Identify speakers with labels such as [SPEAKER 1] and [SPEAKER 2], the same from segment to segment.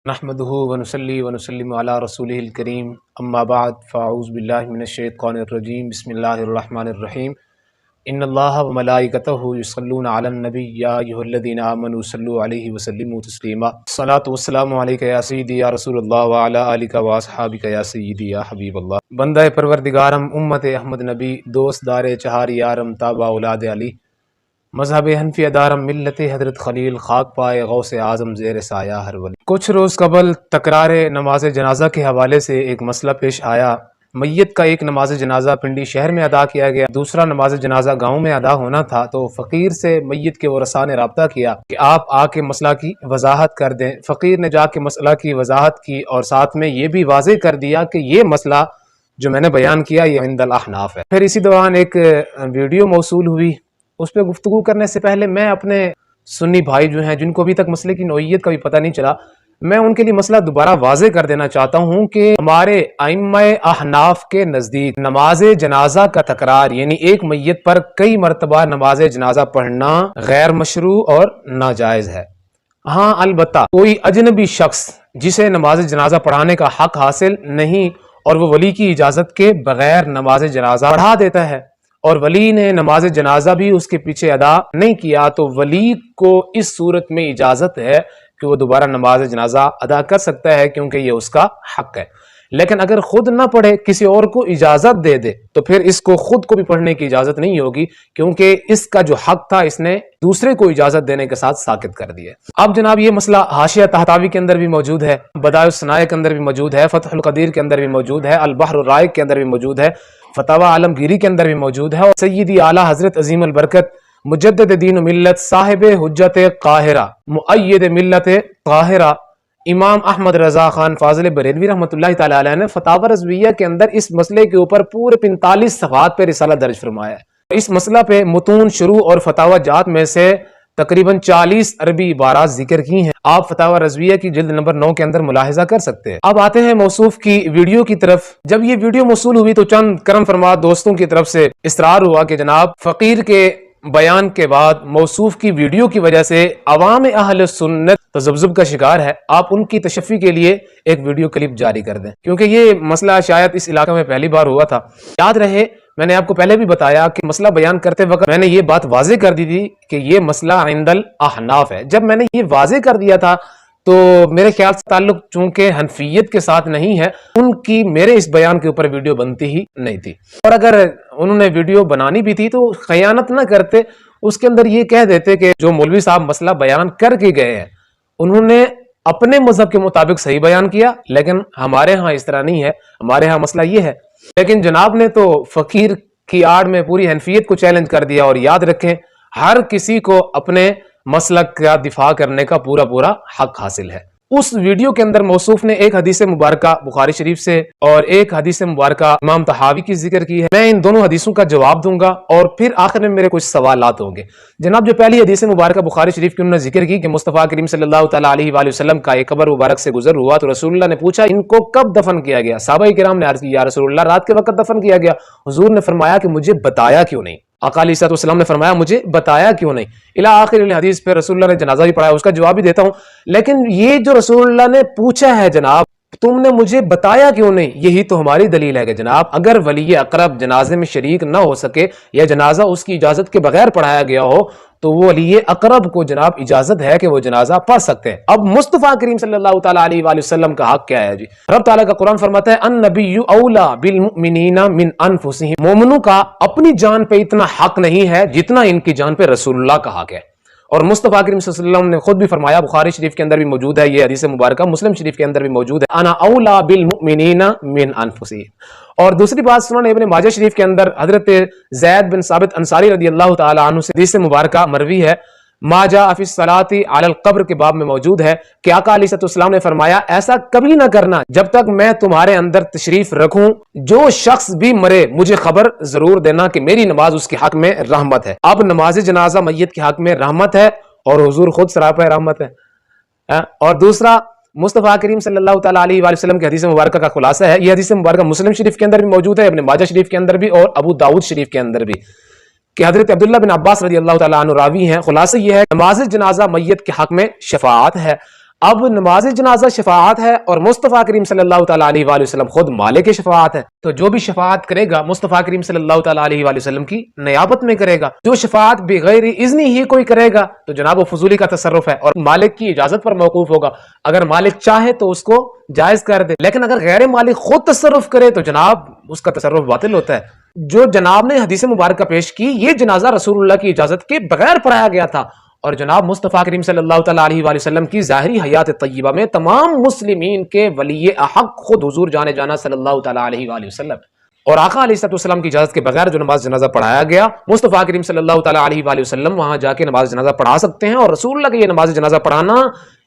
[SPEAKER 1] نحمده ونصلي ونسلم على رسوله الكريم اما بعد فاعوذ باللہ من الشیطان الرجیم بسم اللہ الرحمن الرحیم ان اللہ وملائکتہ یصلون علی النبی یا ایھا الذین آمنوا صلوا علیہ وسلموا تسلیما الصلاۃ والسلام علیک یا سیدی یا رسول اللہ وعلی آلک واصحابک یا سیدی یا حبیب اللہ۔ بندہ پروردگارم، امت احمد نبی، دوست دار چہار یارم، تابع اولاد علی، مذہب حنفی دارم، ملت حضرت خلیل، خاک پائے غوث اعظم، زیر سایہ ہر ولی۔ کچھ روز قبل تکرار نماز جنازہ کے حوالے سے ایک مسئلہ پیش آیا۔ میت کا ایک نماز جنازہ پنڈی شہر میں ادا کیا گیا، دوسرا نماز جنازہ گاؤں میں ادا ہونا تھا، تو فقیر سے میت کے ورثاء نے رابطہ کیا کہ آپ آ کے مسئلہ کی وضاحت کر دیں۔ فقیر نے جا کے مسئلہ کی وضاحت کی اور ساتھ میں یہ بھی واضح کر دیا کہ یہ مسئلہ جو میں نے بیان کیا یہ عند الاحناف ہے۔ پھر اسی دوران ایک ویڈیو موصول ہوئی، اس پہ گفتگو کرنے سے پہلے میں اپنے سنی بھائی جو ہیں جن کو ابھی تک مسئلے کی نوعیت کا بھی پتہ نہیں چلا، میں ان کے لیے مسئلہ دوبارہ واضح کر دینا چاہتا ہوں کہ ہمارے ائمہ احناف کے نزدیک نماز جنازہ کا تکرار، یعنی ایک میت پر کئی مرتبہ نماز جنازہ پڑھنا غیر مشروع اور ناجائز ہے۔ ہاں البتہ کوئی اجنبی شخص جسے نماز جنازہ پڑھانے کا حق حاصل نہیں اور وہ ولی کی اجازت کے بغیر نماز جنازہ پڑھا دیتا ہے اور ولی نے نماز جنازہ بھی اس کے پیچھے ادا نہیں کیا، تو ولی کو اس صورت میں اجازت ہے کہ وہ دوبارہ نماز جنازہ ادا کر سکتا ہے، کیونکہ یہ اس کا حق ہے۔ لیکن اگر خود نہ پڑھے، کسی اور کو اجازت دے دے، تو پھر اس کو خود کو بھی پڑھنے کی اجازت نہیں ہوگی، کیونکہ اس کا جو حق تھا اس نے دوسرے کو اجازت دینے کے ساتھ ساقط کر دیا۔ اب جناب یہ مسئلہ حاشیہ طحطاوی کے اندر بھی موجود ہے، بدائع الصنائع کے اندر بھی موجود ہے، فتح القدیر کے اندر بھی موجود ہے، البحر الرائق کے اندر بھی موجود ہے، فتاوی عالمگیری کے اندر بھی موجود ہے، اور سیدی اعلیٰ حضرت عظیم البرکت مجدد دین و ملت، صاحب حجت قاہرہ، مؤید ملت قاہرہ، امام احمد رضا خان فاضل بریلوی رحمۃ اللہ تعالی علیہ نے فتاوی رضویہ کے اندر اس مسئلے کے اوپر پورے 45 صفحات پہ رسالہ درج فرمایا ہے۔ اس مسئلہ پہ متون، شروع اور فتاوی جات میں سے تقریباً 40 عربی عبارات ذکر کی ہیں، آپ فتاوی رضویہ کی جلد نمبر 9 کے اندر ملاحظہ کر سکتے ہیں۔ اب آتے ہیں موصوف کی ویڈیو کی طرف۔ جب یہ ویڈیو موصول ہوئی تو چند کرم فرما دوستوں کی طرف سے اصرار ہوا کہ جناب فقیر کے بیان کے بعد موصوف کی ویڈیو کی وجہ سے عوام اہل سنت تذبذب کا شکار ہے، آپ ان کی تشفی کے لیے ایک ویڈیو کلپ جاری کر دیں، کیونکہ یہ مسئلہ شاید اس علاقے میں پہلی بار ہوا تھا۔ یاد رہے میں نے آپ کو پہلے بھی بتایا کہ مسئلہ بیان کرتے وقت میں نے یہ بات واضح کر دی تھی کہ یہ مسئلہ عند الاحناف ہے۔ جب میں نے یہ واضح کر دیا تھا تو میرے خیال سے تعلق چونکہ حنفیت کے ساتھ نہیں ہے، ان کی میرے اس بیان کے اوپر ویڈیو بنتی ہی نہیں تھی، اور اگر انہوں نے ویڈیو بنانی بھی تھی تو خیانت نہ کرتے، اس کے اندر یہ کہہ دیتے کہ جو مولوی صاحب مسئلہ بیان کر کے گئے ہیں انہوں نے اپنے مذہب کے مطابق صحیح بیان کیا، لیکن ہمارے ہاں اس طرح نہیں ہے، ہمارے ہاں مسئلہ یہ ہے۔ لیکن جناب نے تو فقیر کی آڑ میں پوری حنفیت کو چیلنج کر دیا، اور یاد رکھیں ہر کسی کو اپنے مسلک کا دفاع کرنے کا پورا حق حاصل ہے۔ اس ویڈیو کے اندر موصوف نے ایک حدیث مبارکہ بخاری شریف سے اور ایک حدیث مبارکہ امام طحاوی کی ذکر کی ہے، میں ان دونوں حدیثوں کا جواب دوں گا اور پھر آخر میں میرے کچھ سوالات ہوں گے۔ جناب جو پہلی حدیث مبارکہ بخاری شریف کی انہوں نے ذکر کی کہ مصطفیٰ کریم صلی اللہ تعالیٰ علیہ وآلہ وسلم کا ایک قبر مبارک سے گزر ہوا تو رسول اللہ نے پوچھا ان کو کب دفن کیا گیا؟ صحابہ کرام نے عرض کی یا رسول اللہ رات کے وقت دفن کیا گیا۔ حضور نے فرمایا کہ مجھے بتایا کیوں نہیں؟ آقا علیہ السلام نے فرمایا مجھے بتایا کیوں نہیں؟ الی آخر الحدیث پہ رسول اللہ نے جنازہ بھی پڑھایا، اس کا جواب بھی دیتا ہوں۔ لیکن یہ جو رسول اللہ نے پوچھا ہے جناب تم نے مجھے بتایا کیوں نہیں، یہی تو ہماری دلیل ہے کہ جناب اگر ولی اقرب جنازے میں شریک نہ ہو سکے یا جنازہ اس کی اجازت کے بغیر پڑھایا گیا ہو تو وہ ولی اقرب کو جناب اجازت ہے کہ وہ جنازہ پڑھ سکتے ہیں۔ اب مصطفیٰ کریم صلی اللہ تعالیٰ علیہ وآلہ وسلم کا حق کیا ہے جی؟ رب تعالیٰ کا قرآن فرماتا ہے النبی اولا بالمؤمنین من انفسہم، مومنوں کا اپنی جان پہ اتنا حق نہیں ہے جتنا ان کی جان پہ رسول اللہ کا حق ہے۔ اور مصطفیٰ کریم صلی اللہ علیہ وسلم نے خود بھی فرمایا، بخاری شریف کے اندر بھی موجود ہے یہ حدیث مبارکہ، مسلم شریف کے اندر بھی موجود ہے انا اولا بالمؤمنین من انفسہم۔ اور دوسری بات سنن ابن ماجہ شریف کے اندر حضرت زید بن ثابت انصاری رضی اللہ تعالی عنہ سے حدیث مبارکہ مروی ہے، ما جاء فی الصلاۃ علی القبر کے باب میں موجود ہے کہ آقا علیہ السلام نے فرمایا ایسا کبھی نہ کرنا جب تک میں تمہارے اندر تشریف رکھوں، جو شخص بھی مرے مجھے خبر ضرور دینا کہ میری نماز اس کے حق میں رحمت ہے۔ اب نماز جنازہ میت کے حق میں رحمت ہے اور حضور خود سراپا رحمت ہے۔ اور دوسرا مصطفیٰ کریم صلی اللہ تعالیٰ علیہ وآلہ وسلم کی حدیث مبارکہ کا خلاصہ ہے، یہ حدیث مبارکہ مسلم شریف کے اندر بھی موجود ہے، ابن ماجہ شریف کے اندر بھی اور ابو داؤد شریف کے اندر بھی، کہ حضرت عبداللہ بن عباس رضی اللہ تعالیٰ عنہ راوی ہیں۔ خلاصہ یہ ہے نماز جنازہ میت کے حق میں شفاعت ہے، اب نماز جنازہ شفاعت ہے اور مصطفیٰ کریم صلی اللہ تعالیٰ علیہ وآلہ وسلم خود مالک شفاعت ہے، تو جو بھی شفاعت کرے گا مصطفیٰ کریم صلی اللہ تعالیٰ علیہ وآلہ وسلم کی نیابت میں کرے گا۔ جو شفاعت بغیر اذن ہی کوئی کرے گا تو جناب وہ فضولی کا تصرف ہے اور مالک کی اجازت پر موقوف ہوگا۔ اگر مالک چاہے تو اس کو جائز کر دے، لیکن اگر غیر مالک خود تصرف کرے تو جناب اس کا تصرف باطل ہوتا ہے۔ جو جناب نے حدیث مبارکہ پیش کی، یہ جنازہ رسول اللہ کی اجازت کے بغیر پڑھایا گیا تھا، اور جناب مصطفیٰ کریم صلی اللہ تعالیٰ علیہ وآلہ وسلم کی ظاہری حیات طیبہ میں تمام مسلمین کے ولی احق خود حضور جانے جانا صلی اللہ تعالیٰ علیہ وآلہ وسلم، اور آقا علیہ السلام کی اجازت کے بغیر جو نماز جنازہ پڑھایا گیا، مصطفیٰ کریم صلی اللہ تعالیٰ علیہ وآلہ وسلم وہاں جا کے نماز جنازہ پڑھا سکتے ہیں۔ اور رسول اللہ کے یہ نماز جنازہ پڑھانا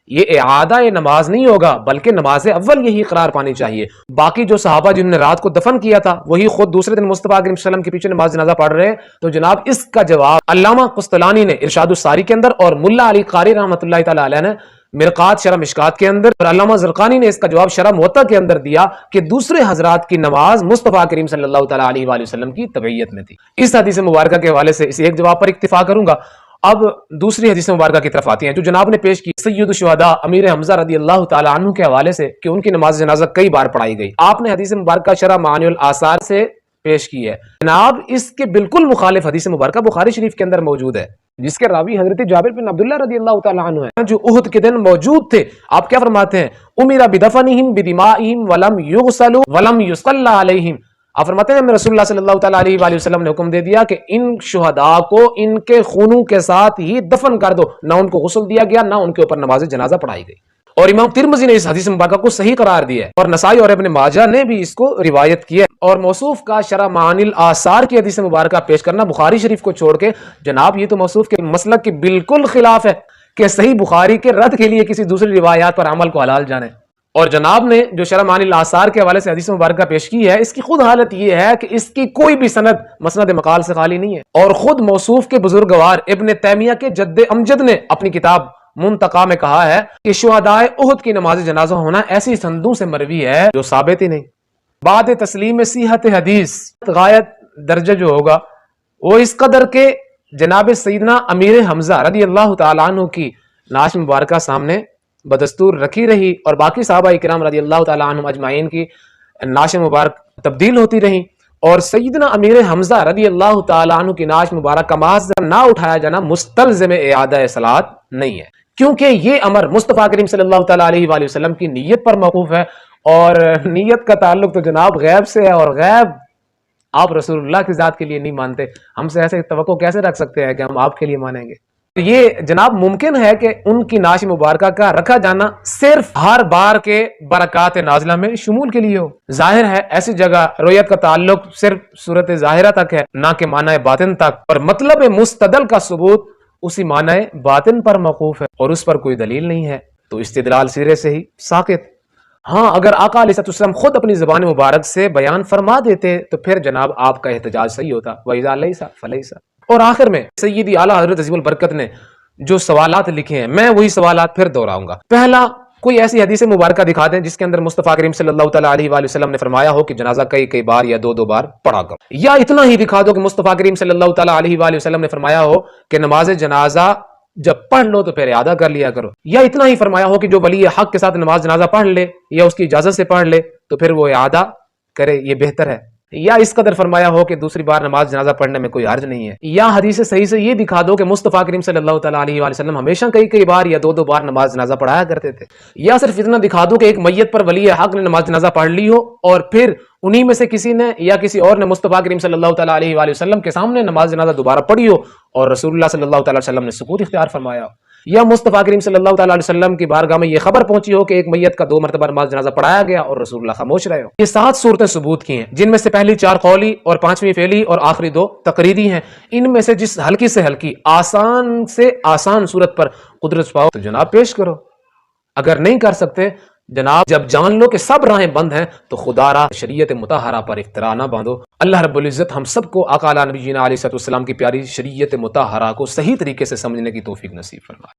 [SPEAKER 1] یہ اعادہ نماز نہیں ہوگا، بلکہ نماز اول یہی قرار پانی چاہیے۔ باقی جو صحابہ جنہوں نے رات کو دفن کیا تھا وہی خود دوسرے دن مصطفیٰ کریم صلی اللہ علیہ وسلم کے پیچھے نماز جنازہ پڑھ رہے ہیں، تو جناب اس کا جواب علامہ قسطلانی نے ارشاد الساری کے اندر، اور ملا علی قاری رحمۃ اللہ تعالی علیہ نے مرقات شرح مشکات کے اندر، اور علامہ زرقانی نے اس کا جواب شرح موطا کے اندر دیا کہ دوسرے حضرات کی نماز مصطفیٰ کریم صلی اللہ تعالیٰ علیہ وآلہ وسلم کی تبعیت میں تھی۔ اس حدیث مبارکہ کے حوالے سے اس ایک جواب پر اکتفا کروں گا۔ اب دوسری حدیث مبارکہ کی طرف آتی ہیں جو جناب نے پیش کی سید الشہداء امیر حمزہ رضی اللہ تعالیٰ عنہ کے حوالے سے کہ ان کی نماز جنازہ کئی بار پڑھائی گئی۔ آپ نے حدیث مبارکہ شرح معانی الآثار سے پیش کی ہے۔ جناب اس کے بالکل مخالف حدیث مبارکہ بخاری شریف کے اندر موجود ہے، جس کے راوی حضرت جابر بن عبداللہ رضی اللہ تعالیٰ عنہ ہیں جو احد کے دن موجود تھے۔ آپ کیا فرماتے ہیں؟ امر بدفنہم بدمائہم ولم یغسلوا ولم یصلی علیہم۔ آپ فرماتے ہیں میں رسول اللہ صلی اللہ تعالیٰ علیہ وآلہ وسلم نے حکم دے دیا کہ ان شہداء کو ان کے خونوں کے ساتھ ہی دفن کر دو، نہ ان کو غسل دیا گیا نہ ان کے اوپر نماز جنازہ پڑھائی گئی۔ اور امام ترمذی نے اس حدیث مبارکہ کو صحیح قرار دیا ہے، اور نسائی اور ابن ماجہ نے بھی اس کو روایت کی ہے۔ اور موصوف کا شرح معانی الآثار کی حدیث مبارکہ پیش کرنا بخاری شریف کو چھوڑ کے جناب یہ تو موصوف کے مسلک کے بالکل خلاف ہے کہ صحیح بخاری کے رد کے لیے کسی دوسری روایات پر عمل کو حلال جانے۔ اور جناب نے جو شرح معانی الآثار کے حوالے سے حدیث مبارکہ پیش کی ہے، اس کی خود حالت یہ ہے کہ اس کی کوئی بھی سند مسند مقال سے خالی نہیں ہے، اور خود موصوف کے بزرگوار ابن تیمیہ کے جد امجد نے اپنی کتاب منتقا میں کہا ہے کہ شہداء احد کی نماز جنازہ ہونا ایسی سندوں سے مروی ہے جو ثابت ہی نہیں۔ بعد تسلیم صحت حدیث غایت درجہ جو ہوگا وہ اس قدر کے جناب سیدنا امیر حمزہ رضی اللہ تعالیٰ عنہ کی نعش مبارکہ سامنے بدستور رکھی رہی، اور باقی صحابہ کرام رضی اللہ تعالیٰ عنہم اجمعین کی نعش مبارک تبدیل ہوتی رہیں، اور سیدنا امیر حمزہ رضی اللہ تعالیٰ عنہ کی نعش مبارک کا محض نہ اٹھایا جانا مستلزم اعادہ صلاۃ نہیں ہے، کیونکہ یہ امر مصطفیٰ کریم صلی اللہ تعالیٰ علیہ وآلہ وسلم کی نیت پر موقوف ہے، اور نیت کا تعلق تو جناب غیب سے ہے، اور غیب آپ رسول اللہ کی ذات کے لیے نہیں مانتے، ہم سے ایسے توقع کیسے رکھ سکتے ہیں کہ ہم آپ کے لیے مانیں گے؟ یہ جناب ممکن ہے کہ ان کی نعش مبارکہ کا رکھا جانا صرف ہر بار کے برکات نازلہ میں شمول کے لیے ہو۔ ظاہر ہے ایسی جگہ رویت کا تعلق صرف صورت ظاہرہ تک ہے، نہ کہ معنی باطن تک، اور مطلب مستدل کا ثبوت اسی معنی باطن پر موقوف ہے اور اس پر کوئی دلیل نہیں ہے، تو استدلال سرے سے ہی ساقط۔ ہاں اگر آقا علیہ السلام خود اپنی زبان مبارک سے بیان فرما دیتے تو پھر جناب آپ کا احتجاج صحیح ہوتا، وَإِذَا لَيْسَ فَلَيْسَ۔ اور آخر میں سیدی اعلیٰ حضرت عظیم البرکت نے جو سوالات لکھے ہیں میں وہی سوالات پھر دہراؤں گا۔ پہلا، کوئی ایسی حدیث مبارکہ دکھا دیں جس کے اندر مصطفیٰ کریم صلی اللہ تعالیٰ علیہ وآلہ وسلم نے فرمایا ہو کہ جنازہ کئی بار یا دو بار پڑھا کرو، یا اتنا ہی دکھا دو کہ مصطفیٰ کریم صلی اللہ تعالیٰ علیہ وآلہ وسلم نے فرمایا ہو کہ نماز جنازہ جب پڑھ لو تو پھر اعادہ کر لیا کرو، یا اتنا ہی فرمایا ہو کہ جو ولی حق کے ساتھ نماز جنازہ پڑھ لے یا اس کی اجازت سے پڑھ لے تو پھر وہ اعادہ کرے، یہ بہتر ہے، یا اس قدر فرمایا ہو کہ دوسری بار نماز جنازہ پڑھنے میں کوئی حرج نہیں ہے، یا حدیث صحیح سے یہ دکھا دو کہ مصطفیٰ کریم صلی اللہ تعالیٰ علیہ وآلہ وسلم ہمیشہ کئی بار یا دو بار نماز جنازہ پڑھایا کرتے تھے، یا صرف اتنا دکھا دو کہ ایک میت پر ولی حق نے نماز جنازہ پڑھ لی ہو اور پھر انہی میں سے کسی نے یا کسی اور نے مصطفیٰ کریم صلی اللہ تعالیٰ علیہ وآلہ وسلم کے سامنے نماز جنازہ دوبارہ پڑھی ہو اور رسول اللہ صلی اللہ تعالیٰ علیہ وسلم نے سکوت اختیار فرمایا ہو، یا مصطفیٰ کریم صلی اللہ تعالیٰ علیہ وسلم کی بارگاہ میں یہ خبر پہنچی ہو کہ ایک میت کا 2 مرتبہ نماز جنازہ پڑھایا گیا اور رسول اللہ خاموش رہے ہو۔ یہ 7 صورتیں ثبوت کی ہیں، جن میں سے پہلی 4 قولی اور 5ویں فعلی اور آخری 2 تقریری ہیں۔ ان میں سے جس ہلکی سے ہلکی آسان سے آسان صورت پر قدرت پاؤ تو جناب پیش کرو، اگر نہیں کر سکتے جناب جب جان لو کہ سب راہیں بند ہیں تو خدا را شریعت مطہرہ پر افترا نہ باندھو۔ اللہ رب العزت ہم سب کو آقا علیہ نبینا علیہ السلام کی پیاری شریعت مطہرہ کو صحیح طریقے سے سمجھنے کی توفیق نصیب فرمائے۔